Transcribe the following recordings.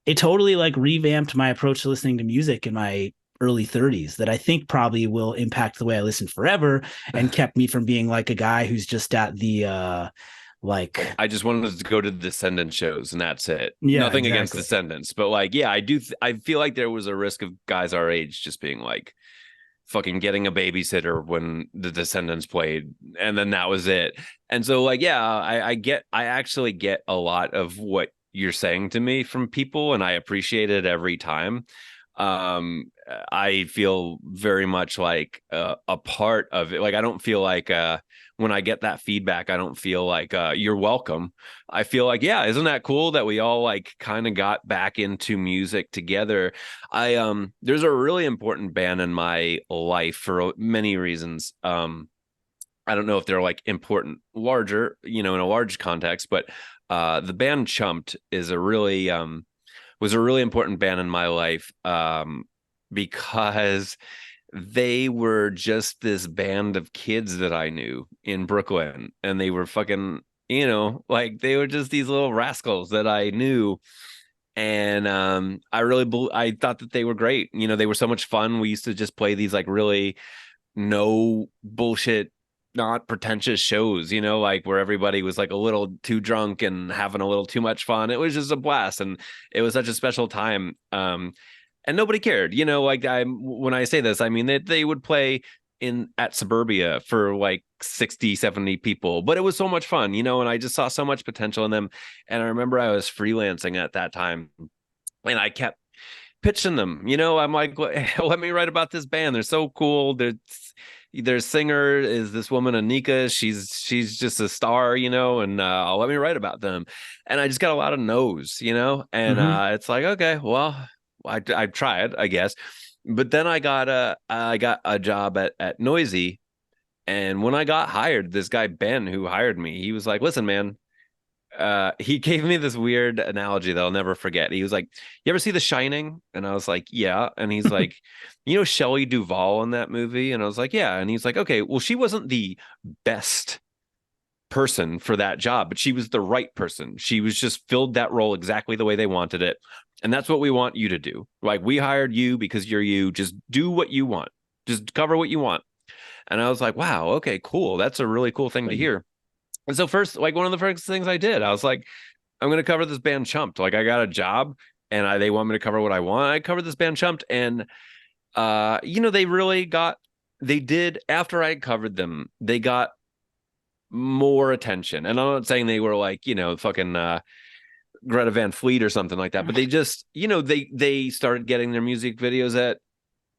it totally like revamped my approach to listening to music in my early 30s that I think probably will impact the way I listen forever and kept me from being like a guy who's just at the like I just wanted to go to the Descendants shows and that's it. yeah, Nothing against exactly. Descendants, but like, yeah, I feel like there was a risk of guys our age just being like fucking getting a babysitter when the Descendants played, and then that was it. And so, like, yeah, I actually get a lot of what you're saying to me from people, and I appreciate it every time. I feel very much like a part of it. Like, I don't feel like when I get that feedback, I don't feel like you're welcome. I feel like, yeah, isn't that cool that we all like kind of got back into music together? There's a really important band in my life for many reasons. I don't know if they're like important larger, in a large context, but the band Chumped is a really was a really important band in my life, because they were just this band of kids that I knew in Brooklyn, and they were fucking, like they were just these little rascals that I knew. And I thought that they were great. They were so much fun. We used to just play these like really no bullshit, not pretentious shows, like where everybody was like a little too drunk and having a little too much fun. It was just a blast, and it was such a special time. And nobody cared, like when I say this, I mean that they would play in at Suburbia for like 60, 70 people, but it was so much fun, and I just saw so much potential in them. And I remember I was freelancing at that time, and I kept pitching them. I'm like, let me write about this band. They're so cool. Their singer is this woman Anika. She's just a star, and let me write about them. And I just got a lot of no's, and Mm-hmm. it's like, okay, well, I tried, I guess. But then I got a job at Noisey, and when I got hired, this guy Ben who hired me, he was like, listen, man, he gave me this weird analogy that I'll never forget. He was like, "You ever see The Shining?" And I was like, "Yeah." And he's like, Shelley Duvall in that movie? And I was like, "Yeah." And he's like, "Okay, well, she wasn't the best person for that job, but she was the right person. She was just filled that role exactly the way they wanted it. And that's what we want you to do. Like, we hired you because you're you. Just do what you want. Just cover what you want." And I was like, "Wow, okay, cool. That's a really cool thing to hear." And so first, like one of the first things I did, I was like, I'm going to cover this band Chumped. Like, I got a job, and they want me to cover what I want. I covered this band Chumped, and they really they did, after I covered them, they got more attention. And I'm not saying they were like, fucking Greta Van Fleet or something like that, but they just, they started getting their music videos at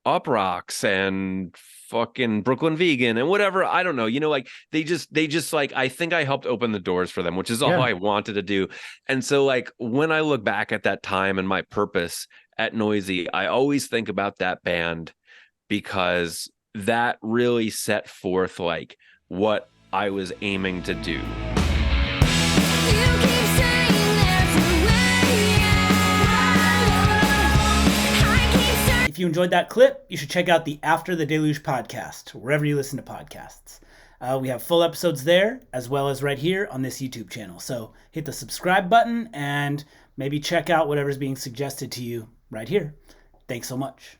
Up Rocks and fucking Brooklyn Vegan and whatever. I don't know. Like they just like, I think I helped open the doors for them, which is all Yeah. I wanted to do. And so, like, when I look back at that time and my purpose at Noisy, I always think about that band, because that really set forth like what I was aiming to do. If you enjoyed that clip, you should check out the After the Deluge podcast, wherever you listen to podcasts. We have full episodes there, as well as right here on this YouTube channel. So hit the subscribe button and maybe check out whatever's being suggested to you right here. Thanks so much.